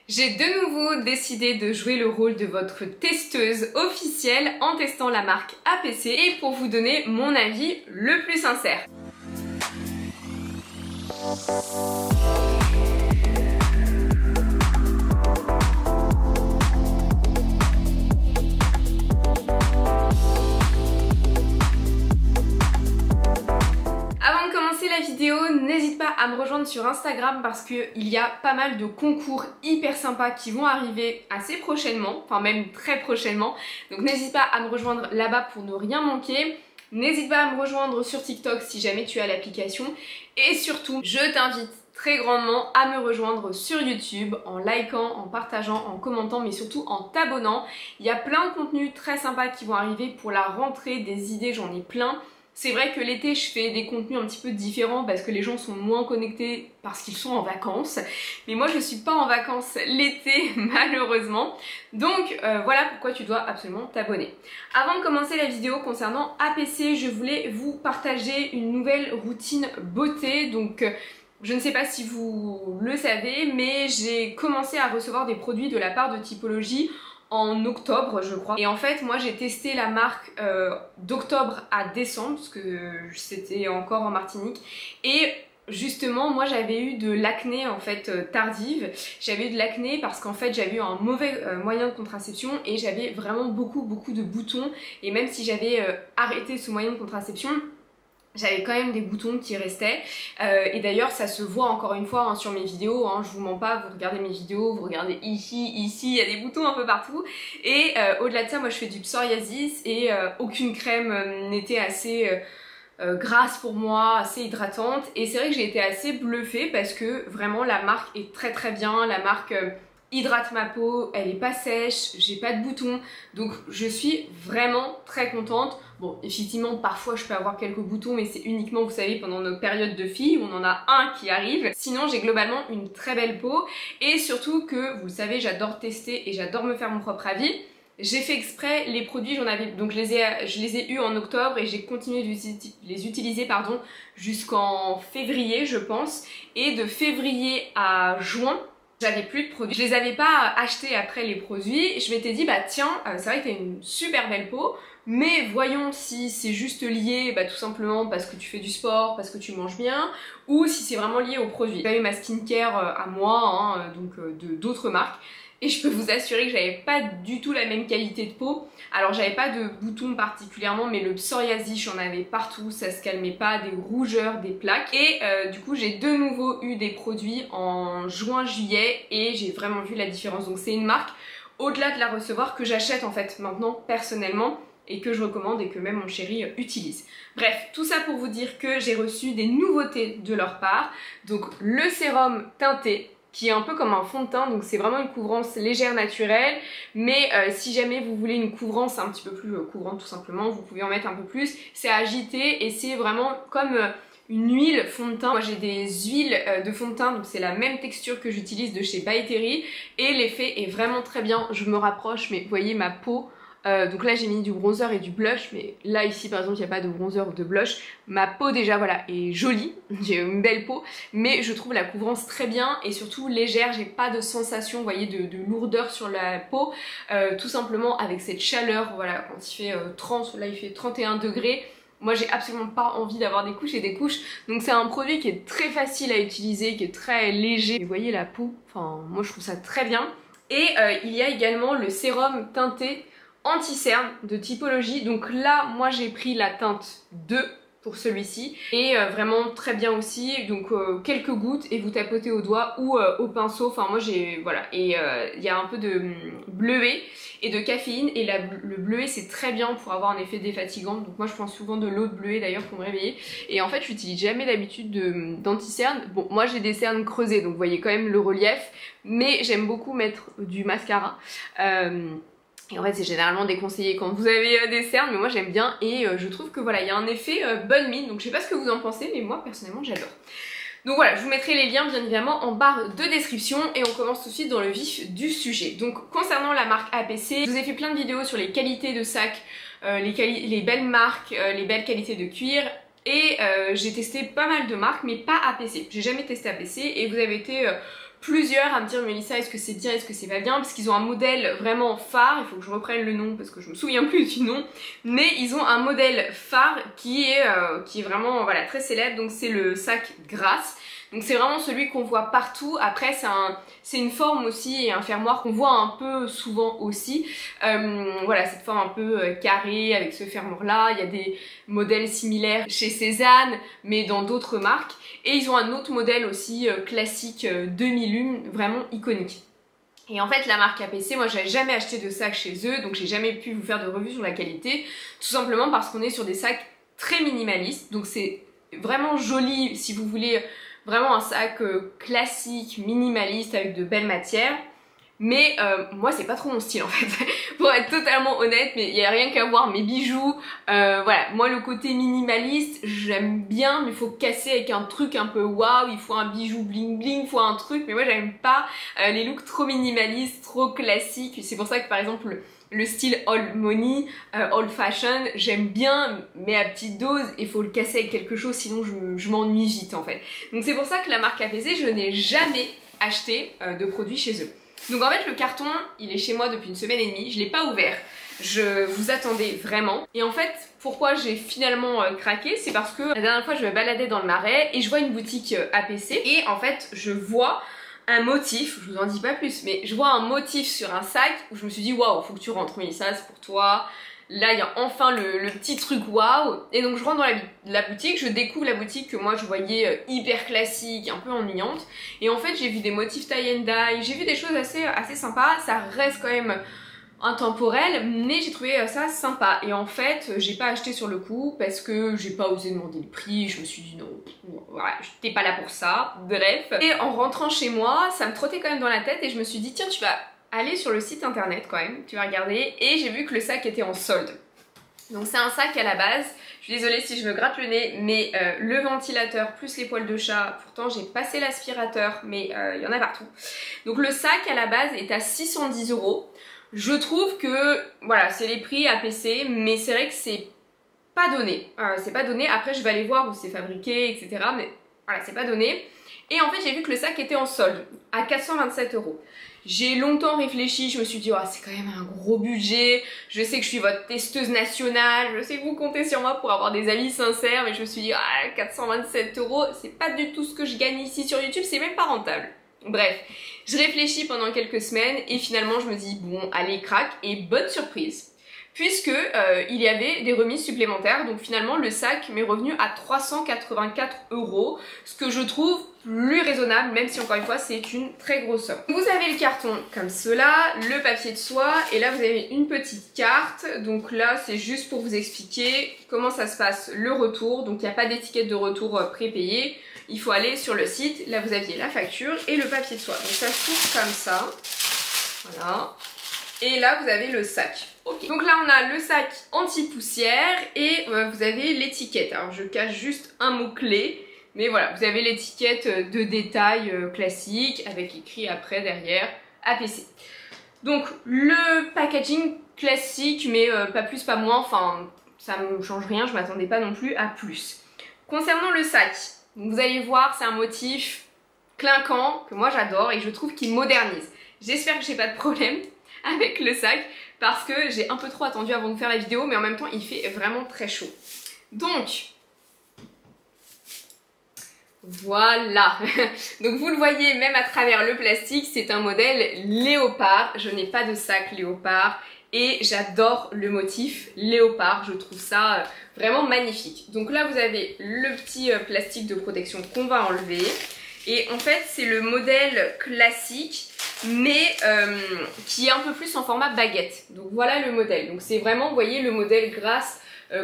J'ai de nouveau décidé de jouer le rôle de votre testeuse officielle en testant la marque APC et pour vous donner mon avis le plus sincère. Avant de commencer la vidéo, n'hésite pas à me rejoindre sur Instagram parce qu'il y a pas mal de concours hyper sympas qui vont arriver assez prochainement, enfin même très prochainement. Donc n'hésite pas à me rejoindre là-bas pour ne rien manquer. N'hésite pas à me rejoindre sur TikTok si jamais tu as l'application. Et surtout, je t'invite très grandement à me rejoindre sur YouTube en likant, en partageant, en commentant, mais surtout en t'abonnant. Il y a plein de contenus très sympas qui vont arriver pour la rentrée, des idées, j'en ai plein. C'est vrai que l'été, je fais des contenus un petit peu différents parce que les gens sont moins connectés parce qu'ils sont en vacances. Mais moi, je suis pas en vacances l'été, malheureusement. Donc, voilà pourquoi tu dois absolument t'abonner. Avant de commencer la vidéo concernant APC, je voulais vous partager une nouvelle routine beauté. Donc, je ne sais pas si vous le savez, mais j'ai commencé à recevoir des produits de la part de Typologie en octobre je crois, et en fait moi j'ai testé la marque d'octobre à décembre parce que c'était encore en Martinique, et justement moi j'avais eu de l'acné en fait tardive. J'avais eu de l'acné parce qu'en fait j'avais eu un mauvais moyen de contraception et j'avais vraiment beaucoup de boutons, et même si j'avais arrêté ce moyen de contraception, j'avais quand même des boutons qui restaient, et d'ailleurs ça se voit encore une fois sur mes vidéos, je vous mens pas, vous regardez mes vidéos, vous regardez ici, il y a des boutons un peu partout, et au-delà de ça moi je fais du psoriasis et aucune crème n'était assez grasse pour moi, assez hydratante, et c'est vrai que j'ai été assez bluffée parce que vraiment la marque est très bien, la marque hydrate ma peau, elle est pas sèche, j'ai pas de boutons, donc je suis vraiment très contente. Bon, effectivement, parfois je peux avoir quelques boutons, mais c'est uniquement, vous savez, pendant nos périodes de filles où on en a un qui arrive. Sinon, j'ai globalement une très belle peau, et surtout que, vous le savez, j'adore tester et j'adore me faire mon propre avis. J'ai fait exprès, les produits, j'en avais, donc je les ai eus en octobre et j'ai continué de les utiliser jusqu'en février, je pense, et de février à juin, j'avais plus de produits. Je les avais pas achetés après les produits. Je m'étais dit, bah tiens, c'est vrai que t'as une super belle peau, mais voyons si c'est juste lié tout simplement parce que tu fais du sport, parce que tu manges bien, ou si c'est vraiment lié aux produits. J'avais ma skincare à moi, donc d'autres marques, et je peux vous assurer que j'avais pas du tout la même qualité de peau. Alors j'avais pas de boutons particulièrement, mais le psoriasis j'en avais partout, ça se calmait pas, des rougeurs, des plaques, et du coup j'ai de nouveau eu des produits en juin-juillet et j'ai vraiment vu la différence. Donc c'est une marque, au-delà de la recevoir, que j'achète en fait maintenant personnellement et que je recommande et que même mon chéri utilise. Bref, tout ça pour vous dire que j'ai reçu des nouveautés de leur part. Donc le sérum teinté, qui est un peu comme un fond de teint, donc c'est vraiment une couvrance légère naturelle, mais si jamais vous voulez une couvrance un petit peu plus couvrante tout simplement, vous pouvez en mettre un peu plus. C'est à agiter et c'est vraiment comme une huile fond de teint. Moi j'ai des huiles de fond de teint, donc c'est la même texture que j'utilise de chez By Terry, et l'effet est vraiment très bien. Je me rapproche, mais vous voyez ma peau, donc là j'ai mis du bronzer et du blush, mais là ici par exemple il n'y a pas de bronzer ou de blush. Ma peau déjà voilà est jolie, j'ai une belle peau, mais je trouve la couvrance très bien et surtout légère. J'ai pas de sensation, vous voyez, de lourdeur sur la peau, tout simplement avec cette chaleur, voilà, quand il fait 30, là il fait 31 degrés. Moi j'ai absolument pas envie d'avoir des couches et des couches, donc c'est un produit qui est très facile à utiliser, qui est très léger. Et vous voyez la peau, enfin moi je trouve ça très bien. Et il y a également le sérum teinté anti-cerne de Typologie. Donc là moi j'ai pris la teinte 2 pour celui-ci, et vraiment très bien aussi. Donc quelques gouttes et vous tapotez au doigt ou au pinceau. Enfin moi j'ai, voilà, et il y a un peu de bleuet et de caféine, et le bleuet c'est très bien pour avoir un effet défatigant. Donc moi je prends souvent de l'eau de bleuet d'ailleurs pour me réveiller, et en fait je n'utilise jamais d'habitude d'anti-cerne. Bon, moi j'ai des cernes creusées, donc vous voyez quand même le relief, mais j'aime beaucoup mettre du mascara. Et en fait c'est généralement déconseillé quand vous avez des cernes, mais moi j'aime bien, et je trouve que voilà, il y a un effet bonne mine. Donc je sais pas ce que vous en pensez, mais moi personnellement j'adore. Donc voilà, je vous mettrai les liens bien évidemment en barre de description, et on commence tout de suite dans le vif du sujet. Donc concernant la marque APC, je vous ai fait plein de vidéos sur les qualités de sac, les belles marques, les belles qualités de cuir, et j'ai testé pas mal de marques, mais pas APC. J'ai jamais testé APC, et vous avez été plusieurs à me dire Mélissa, est-ce que c'est bien, est-ce que c'est pas bien, parce qu'ils ont un modèle vraiment phare, il faut que je reprenne le nom parce que je me souviens plus du nom, mais ils ont un modèle phare qui est vraiment voilà, très célèbre, donc c'est le sac Grasse. Donc c'est vraiment celui qu'on voit partout. Après c'est une forme aussi et un fermoir qu'on voit un peu souvent aussi. Voilà, cette forme un peu carrée avec ce fermoir là. Il y a des modèles similaires chez Cézanne mais dans d'autres marques. Et ils ont un autre modèle aussi classique demi-lume, vraiment iconique. Et en fait la marque APC, moi j'avais jamais acheté de sac chez eux, donc j'ai jamais pu vous faire de revue sur la qualité. Tout simplement parce qu'on est sur des sacs très minimalistes. Donc c'est vraiment joli si vous voulez vraiment un sac classique, minimaliste, avec de belles matières. Mais moi c'est pas trop mon style en fait, pour être totalement honnête, mais il n'y a rien qu'à voir mes bijoux. Voilà, moi le côté minimaliste, j'aime bien, mais il faut casser avec un truc un peu waouh, il faut un bijou bling bling, il faut un truc, mais moi j'aime pas les looks trop minimalistes, trop classiques. C'est pour ça que par exemple le style old money, old fashion, j'aime bien, mais à petite dose, il faut le casser avec quelque chose, sinon je m'ennuie vite en fait. Donc c'est pour ça que la marque APC, je n'ai jamais acheté de produits chez eux. Donc en fait le carton, il est chez moi depuis une semaine et demie, je l'ai pas ouvert, je vous attendais vraiment. Et en fait, pourquoi j'ai finalement craqué, c'est parce que la dernière fois je me baladais dans le Marais et je vois une boutique APC et en fait je vois un motif, je vous en dis pas plus, mais je vois un motif sur un sac où je me suis dit waouh, faut que tu rentres Mélissa, c'est pour toi. Là il y a enfin le petit truc waouh. Et donc je rentre dans la boutique, je découvre la boutique que moi je voyais hyper classique, un peu ennuyante. Et en fait j'ai vu des motifs tie and dye, j'ai vu des choses assez sympas, ça reste quand même intemporel, mais j'ai trouvé ça sympa. Et en fait j'ai pas acheté sur le coup parce que j'ai pas osé demander le prix, je me suis dit non, voilà, j'étais pas là pour ça, bref. Et en rentrant chez moi, ça me trottait quand même dans la tête et je me suis dit tiens, tu vas aller sur le site internet quand même, tu vas regarder, et j'ai vu que le sac était en solde. Donc c'est un sac à la base, je suis désolée si je me gratte le nez, mais le ventilateur plus les poils de chat, pourtant j'ai passé l'aspirateur, mais il y en a partout. Donc le sac à la base est à 610 €. Je trouve que, voilà, c'est les prix APC, mais c'est vrai que c'est pas donné. C'est pas donné, après je vais aller voir où c'est fabriqué, etc. Mais voilà, c'est pas donné. Et en fait j'ai vu que le sac était en solde, à 427 €. J'ai longtemps réfléchi, je me suis dit oh, c'est quand même un gros budget, je sais que je suis votre testeuse nationale, je sais que vous comptez sur moi pour avoir des avis sincères, mais je me suis dit ah, 427 €, c'est pas du tout ce que je gagne ici sur YouTube, c'est même pas rentable. Bref, je réfléchis pendant quelques semaines et finalement je me dis bon allez craque, et bonne surprise, puisque il y avait des remises supplémentaires, donc finalement le sac m'est revenu à 384 €, ce que je trouve plus raisonnable, même si encore une fois c'est une très grosse somme. Vous avez le carton comme cela, le papier de soie, et là vous avez une petite carte. Donc là c'est juste pour vous expliquer comment ça se passe le retour. Donc il n'y a pas d'étiquette de retour prépayée, il faut aller sur le site. Là vous aviez la facture et le papier de soie, donc ça s'ouvre comme ça, voilà. Et là vous avez le sac. Okay. Donc là on a le sac anti-poussière et vous avez l'étiquette. Alors je cache juste un mot-clé, mais voilà, vous avez l'étiquette de détail classique avec écrit après derrière APC. Donc le packaging classique, mais pas plus pas moins, enfin ça ne change rien, je m'attendais pas non plus à plus. Concernant le sac, vous allez voir, c'est un motif clinquant que moi j'adore et je trouve qu'il modernise. J'espère que j'ai pas de problème avec le sac parce que j'ai un peu trop attendu avant de faire la vidéo, mais en même temps il fait vraiment très chaud. Donc voilà. Donc vous le voyez même à travers le plastique, c'est un modèle léopard. Je n'ai pas de sac léopard et j'adore le motif léopard, je trouve ça vraiment magnifique. Donc là vous avez le petit plastique de protection qu'on va enlever. Et en fait c'est le modèle classique, mais qui est un peu plus en format baguette. Donc voilà le modèle. Donc c'est vraiment, vous voyez, le modèle Grasse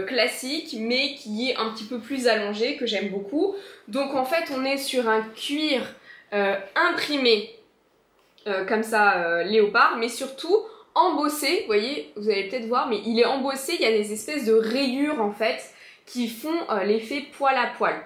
classique, mais qui est un petit peu plus allongé, que j'aime beaucoup. Donc en fait on est sur un cuir imprimé comme ça, léopard, mais surtout embossé. Vous voyez, vous allez peut-être voir, mais il est embossé, il y a des espèces de rayures en fait qui font l'effet poil à poil.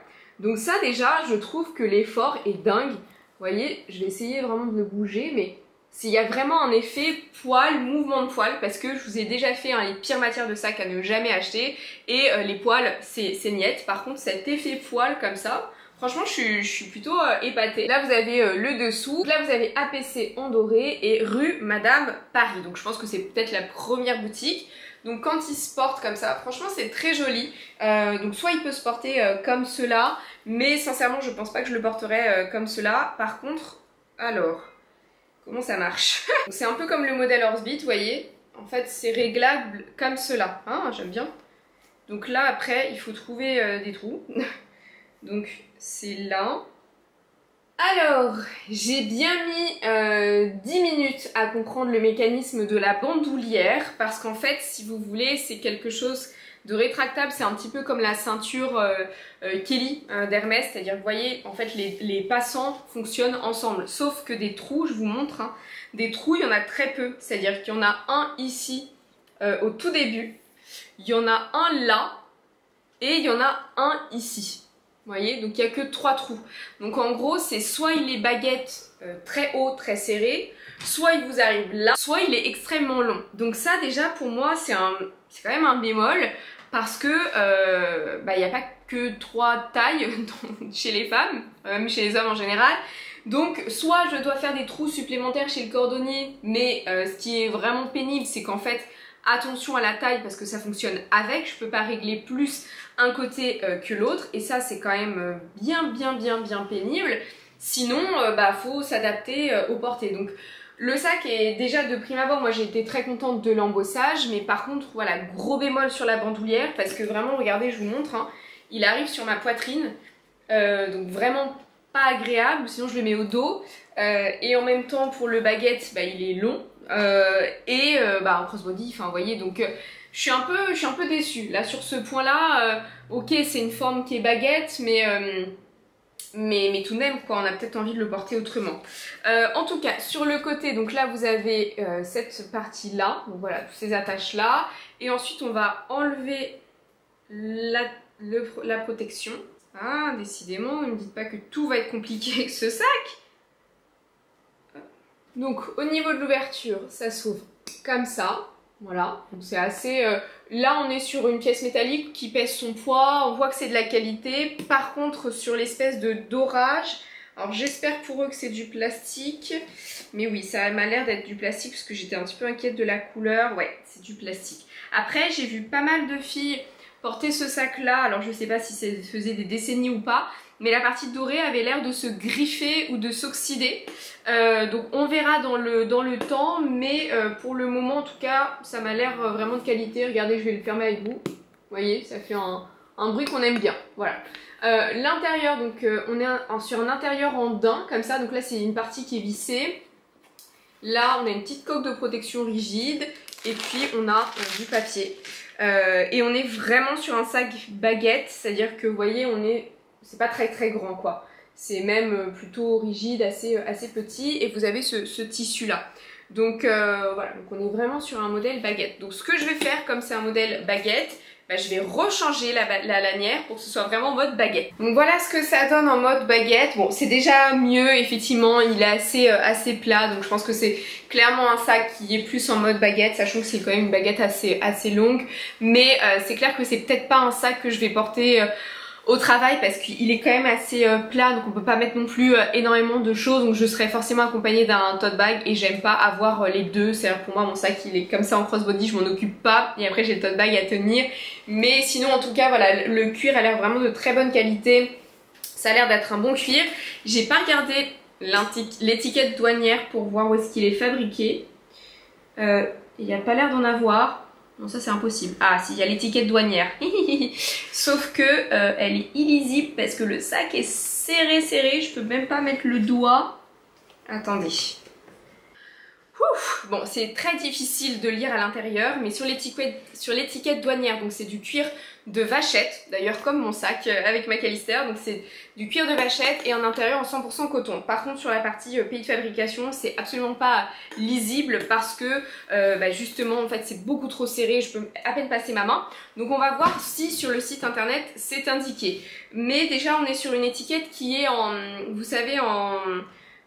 Donc ça déjà, je trouve que l'effort est dingue. Vous voyez, je vais essayer vraiment de le bouger, mais il y a vraiment un effet poil, mouvement de poil, parce que je vous ai déjà fait les pires matières de sac à ne jamais acheter, et les poils c'est niette. Par contre cet effet poil comme ça, Franchement, je suis plutôt épatée. Là, vous avez le dessous. Là, vous avez APC en doré et rue Madame Paris. Donc, je pense que c'est peut-être la première boutique. Donc, quand il se porte comme ça, franchement, c'est très joli. Donc, soit il peut se porter comme cela, mais sincèrement, je pense pas que je le porterai comme cela. Par contre, alors, comment ça marche? C'est un peu comme le modèle Horsebit, vous voyez. En fait, c'est réglable comme cela. Ah, j'aime bien. Donc là, après, il faut trouver des trous. Donc, c'est là. Alors, j'ai bien mis 10 minutes à comprendre le mécanisme de la bandoulière parce qu'en fait, si vous voulez, c'est quelque chose de rétractable. C'est un petit peu comme la ceinture Kelly d'Hermès, c'est-à-dire que vous voyez, en fait, les passants fonctionnent ensemble. Sauf que des trous, je vous montre, hein, des trous, il y en a très peu. C'est-à-dire qu'il y en a un ici au tout début, il y en a un là et il y en a un ici. Vous voyez, donc il n'y a que 3 trous. Donc en gros, c'est soit il est baguette très haut, très serré, soit il vous arrive là, soit il est extrêmement long. Donc ça déjà pour moi c'est quand même un bémol parce que il n'y a pas que 3 tailles chez les femmes, même chez les hommes en général. Donc soit je dois faire des trous supplémentaires chez le cordonnier, mais ce qui est vraiment pénible c'est qu'en fait attention à la taille parce que ça fonctionne avec, je peux pas régler plus un côté que l'autre et ça c'est quand même bien pénible. Sinon faut s'adapter aux portées. Donc le sac est déjà de prime abord, moi j'ai été très contente de l'embossage, mais par contre voilà, gros bémol sur la bandoulière parce que vraiment regardez, je vous montre, hein, il arrive sur ma poitrine, donc vraiment pas agréable, sinon je le mets au dos et en même temps pour le baguette il est long. En crossbody, enfin vous voyez, donc je suis un peu déçue là sur ce point là. Ok, c'est une forme qui est baguette, mais tout de même quoi, on a peut-être envie de le porter autrement. En tout cas sur le côté, donc là vous avez cette partie là, donc voilà, toutes ces attaches là, et ensuite on va enlever la protection. Ah, décidément, ne me dites pas que tout va être compliqué avec ce sac. Donc au niveau de l'ouverture, ça s'ouvre comme ça, voilà, donc c'est assez... Là on est sur une pièce métallique qui pèse son poids, on voit que c'est de la qualité. Par contre sur l'espèce de dorage, alors j'espère pour eux que c'est du plastique, mais oui ça m'a l'air d'être du plastique parce que j'étais un petit peu inquiète de la couleur, ouais c'est du plastique. Après j'ai vu pas mal de filles porter ce sac là, alors je sais pas si ça faisait des décennies ou pas, mais la partie dorée avait l'air de se griffer ou de s'oxyder. Donc on verra dans le temps, mais pour le moment en tout cas ça m'a l'air vraiment de qualité. Regardez, je vais le fermer avec vous, vous voyez, ça fait un bruit qu'on aime bien, voilà. L'intérieur, donc on est sur un intérieur en daim comme ça, donc là c'est une partie qui est vissée. Là on a une petite coque de protection rigide et puis on a du papier. Et on est vraiment sur un sac baguette, c'est-à-dire que vous voyez c'est pas très grand quoi. C'est même plutôt rigide, assez petit, et vous avez ce tissu là. Donc voilà, donc on est vraiment sur un modèle baguette. Donc ce que je vais faire, comme c'est un modèle baguette, je vais rechanger la lanière pour que ce soit vraiment en mode baguette. Donc voilà ce que ça donne en mode baguette. Bon, c'est déjà mieux, effectivement, il est assez plat, donc je pense que c'est clairement un sac qui est plus en mode baguette, sachant que c'est quand même une baguette assez longue. Mais c'est clair que c'est peut-être pas un sac que je vais porter au travail parce qu'il est quand même assez plat, donc on peut pas mettre non plus énormément de choses, donc je serai forcément accompagnée d'un tote bag et j'aime pas avoir les deux. C'est-à-dire pour moi mon sac il est comme ça en crossbody, je m'en occupe pas et après j'ai le tote bag à tenir. Mais sinon en tout cas voilà, le cuir a l'air vraiment de très bonne qualité, ça a l'air d'être un bon cuir. J'ai pas regardé l'étiquette douanière pour voir où est-ce qu'il est fabriqué, il n'y a pas l'air d'en avoir. Non, ça c'est impossible. Ah si, il y a l'étiquette douanière. Sauf que elle est illisible parce que le sac est serré. Je peux même pas mettre le doigt. Attendez. Ouf, bon, c'est très difficile de lire à l'intérieur, mais sur l'étiquette douanière, donc c'est du cuir de vachette, d'ailleurs comme mon sac avec McAllister, donc c'est du cuir de vachette et en intérieur en 100% coton. Par contre sur la partie pays de fabrication, c'est absolument pas lisible parce que justement en fait c'est beaucoup trop serré, je peux à peine passer ma main. Donc on va voir si sur le site internet c'est indiqué. Mais déjà on est sur une étiquette qui est vous savez,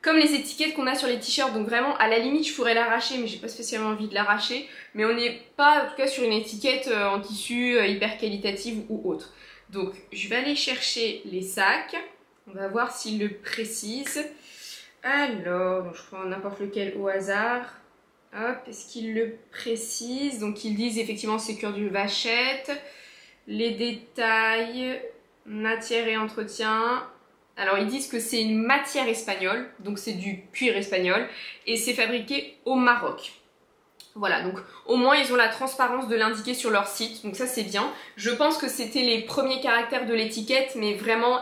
comme les étiquettes qu'on a sur les t-shirts, donc vraiment à la limite je pourrais l'arracher mais j'ai pas spécialement envie de l'arracher, mais on n'est pas en tout cas sur une étiquette en tissu hyper qualitative ou autre. Donc je vais aller chercher les sacs, On va voir s'il le précise. Alors, donc je prends n'importe lequel au hasard. Hop, est-ce qu'il le précise? Donc ils disent effectivement c'est cuir du vachette. Les détails, matière et entretien. Alors ils disent que c'est une matière espagnole, donc c'est du cuir espagnol, et c'est fabriqué au Maroc. Voilà, donc au moins ils ont la transparence de l'indiquer sur leur site, donc ça c'est bien. Je pense que c'était les premiers caractères de l'étiquette, mais vraiment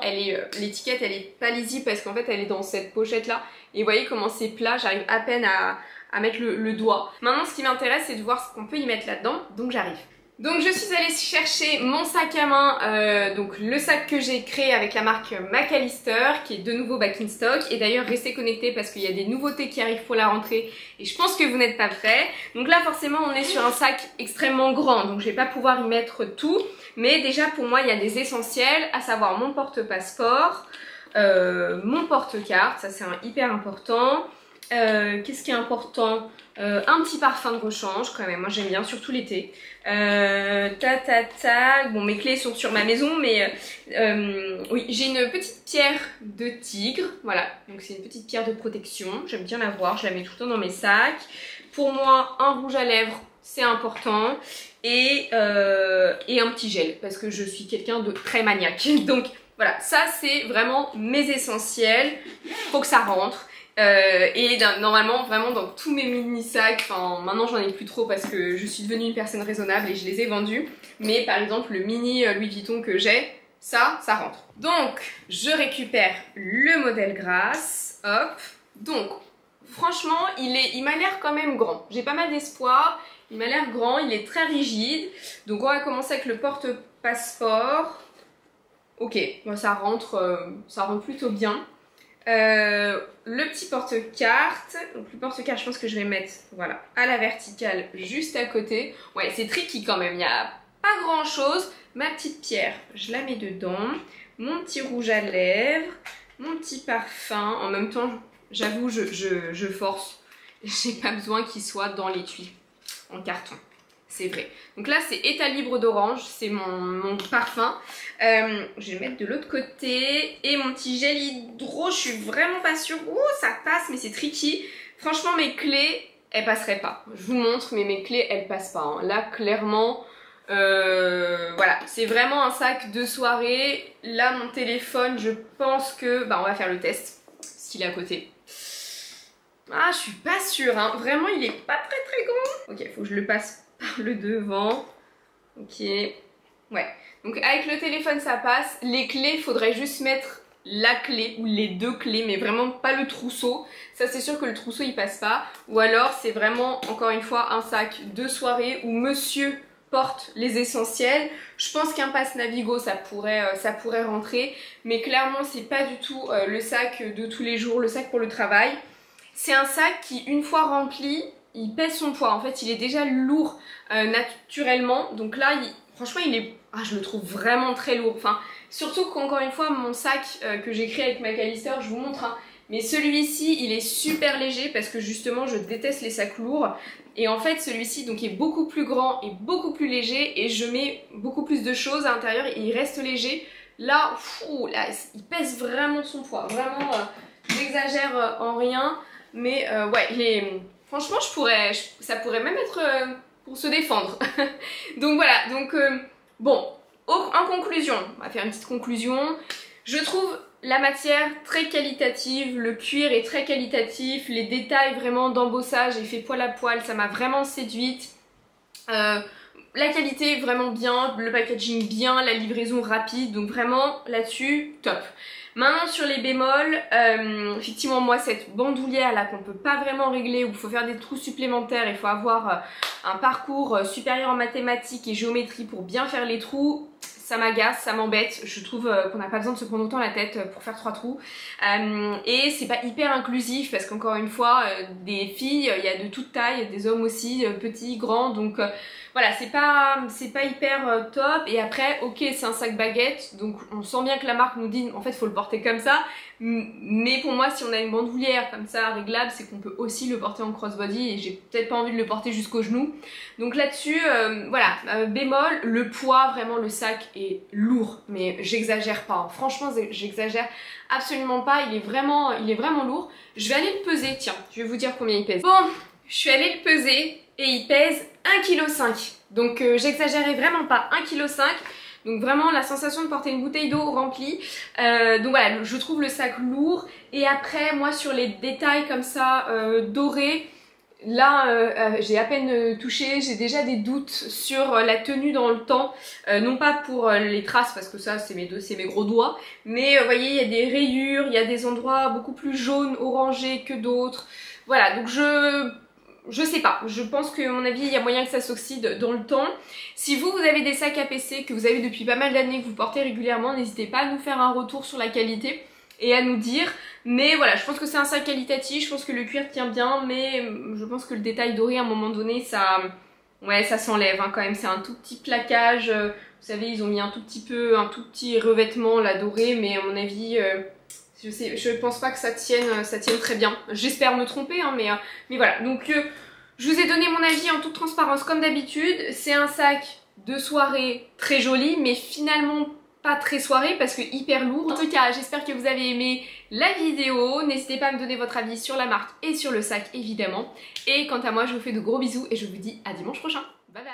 l'étiquette elle est pas lisible parce qu'en fait elle est dans cette pochette là. Et vous voyez comment c'est plat, j'arrive à peine à mettre le doigt. Maintenant ce qui m'intéresse c'est de voir ce qu'on peut y mettre là-dedans, donc j'arrive. Donc je suis allée chercher mon sac à main, donc le sac que j'ai créé avec la marque McAllister, qui est de nouveau back in stock. Et d'ailleurs restez connectés parce qu'il y a des nouveautés qui arrivent pour la rentrée et je pense que vous n'êtes pas prêts. Donc là forcément on est sur un sac extrêmement grand, donc je vais pas pouvoir y mettre tout. Mais déjà pour moi il y a des essentiels, à savoir mon porte-passeport, mon porte-carte, ça c'est hyper important. Qu'est-ce qui est important? Un petit parfum de rechange quand même, moi j'aime bien, surtout l'été. Bon mes clés sont sur ma maison mais oui j'ai une petite pierre de tigre, voilà, donc c'est une petite pierre de protection, j'aime bien la voir, je la mets tout le temps dans mes sacs. Pour moi un rouge à lèvres c'est important et un petit gel parce que je suis quelqu'un de très maniaque. Donc voilà, ça c'est vraiment mes essentiels, faut que ça rentre. Et normalement vraiment dans tous mes mini sacs, enfin maintenant j'en ai plus trop parce que je suis devenue une personne raisonnable et je les ai vendus, mais par exemple le mini Louis Vuitton que j'ai, ça rentre. Donc je récupère le modèle Grasse, hop, donc franchement il m'a l'air quand même grand, j'ai pas mal d'espoir, il m'a l'air grand, il est très rigide, donc on va commencer avec le porte-passeport. Ok, bon, ça rentre plutôt bien. Le petit porte-carte, donc le porte-carte je pense que je vais mettre voilà, à la verticale juste à côté. Ouais c'est tricky quand même, il n'y a pas grand chose. Ma petite pierre, je la mets dedans. Mon petit rouge à lèvres, mon petit parfum. En même temps j'avoue je force, j'ai pas besoin qu'il soit dans l'étui en carton. C'est vrai. Donc là c'est état libre d'orange, c'est mon parfum. Je vais le mettre de l'autre côté. Et mon petit gel hydro, je suis vraiment pas sûre. Oh ça passe mais c'est tricky. Franchement mes clés, elles passeraient pas. Je vous montre mais mes clés elles passent pas. Hein. Là clairement, voilà. C'est vraiment un sac de soirée. Là mon téléphone, je pense que... Bah on va faire le test. S'il est à côté. Ah je suis pas sûre. Hein. Vraiment il est pas très grand. Ok, faut que je le passe par le devant. Ok. Ouais. Donc avec le téléphone ça passe. Les clés, il faudrait juste mettre la clé ou les deux clés, mais vraiment pas le trousseau. Ça c'est sûr que le trousseau il passe pas. Ou alors c'est vraiment encore une fois un sac de soirée où monsieur porte les essentiels. Je pense qu'un passe Navigo ça pourrait rentrer. Mais clairement c'est pas du tout le sac de tous les jours, le sac pour le travail. C'est un sac qui une fois rempli, il pèse son poids. En fait il est déjà lourd naturellement. Donc là franchement il est... Ah, je le trouve vraiment très lourd. Enfin, surtout qu'encore une fois, mon sac que j'ai créé avec McAllister, je vous montre. Hein, mais celui-ci, il est super léger parce que justement, je déteste les sacs lourds. Et en fait, celui-ci donc est beaucoup plus grand et beaucoup plus léger. Et je mets beaucoup plus de choses à l'intérieur et il reste léger. Là, là, il pèse vraiment son poids. Vraiment, j'exagère en rien. Mais ouais, il est... Franchement, ça pourrait même être pour se défendre. Donc voilà, donc... Bon, en conclusion, on va faire une petite conclusion. Je trouve la matière très qualitative, le cuir est très qualitatif, les détails vraiment d'embossage et fait poil à poil, ça m'a vraiment séduite. La qualité vraiment bien, le packaging bien, la livraison rapide, donc vraiment là-dessus, top. Maintenant sur les bémols, effectivement moi cette bandoulière là qu'on peut pas vraiment régler, où il faut faire des trous supplémentaires, il faut avoir un parcours supérieur en mathématiques et géométrie pour bien faire les trous, ça m'agace, ça m'embête, je trouve qu'on n'a pas besoin de se prendre autant la tête pour faire 3 trous. Et c'est pas hyper inclusif parce qu'encore une fois, des filles, il y a de toute taille, des hommes aussi, petits, grands, donc voilà, c'est pas hyper top. Et après, ok, c'est un sac baguette, donc on sent bien que la marque nous dit en fait faut le porter comme ça, Mais pour moi, si on a une bandoulière comme ça réglable, c'est qu'on peut aussi le porter en crossbody et j'ai peut-être pas envie de le porter jusqu'au genou. Donc là-dessus, voilà, bémol, le poids, vraiment le sac est lourd, mais j'exagère pas, hein. Franchement j'exagère absolument pas, il est vraiment lourd. Je vais aller le peser, tiens, je vais vous dire combien il pèse. Bon, je suis allée le peser et il pèse 1,5 kg. Donc j'exagérais vraiment pas, 1,5 kg. Donc vraiment la sensation de porter une bouteille d'eau remplie. Donc voilà, je trouve le sac lourd. Et après, moi sur les détails comme ça, dorés, là j'ai à peine touché, j'ai déjà des doutes sur la tenue dans le temps. Non pas pour les traces, parce que ça c'est mes gros doigts. Mais vous voyez, il y a des rayures, il y a des endroits beaucoup plus jaunes, orangés que d'autres. Voilà, donc je sais pas, je pense qu'à mon avis il y a moyen que ça s'oxyde dans le temps. Si vous avez des sacs APC que vous avez depuis pas mal d'années, que vous portez régulièrement, n'hésitez pas à nous faire un retour sur la qualité et à nous dire. Mais voilà, je pense que c'est un sac qualitatif, je pense que le cuir tient bien, mais je pense que le détail doré à un moment donné, ça s'enlève hein, quand même. C'est un tout petit plaquage, vous savez ils ont mis un tout petit revêtement là doré, mais à mon avis... je pense pas que ça tienne très bien. J'espère me tromper, hein, mais voilà. Donc, je vous ai donné mon avis en toute transparence comme d'habitude. C'est un sac de soirée très joli, mais finalement pas très soirée parce que hyper lourd. En tout cas, j'espère que vous avez aimé la vidéo. N'hésitez pas à me donner votre avis sur la marque et sur le sac, évidemment. Et quant à moi, je vous fais de gros bisous et je vous dis à dimanche prochain. Bye bye.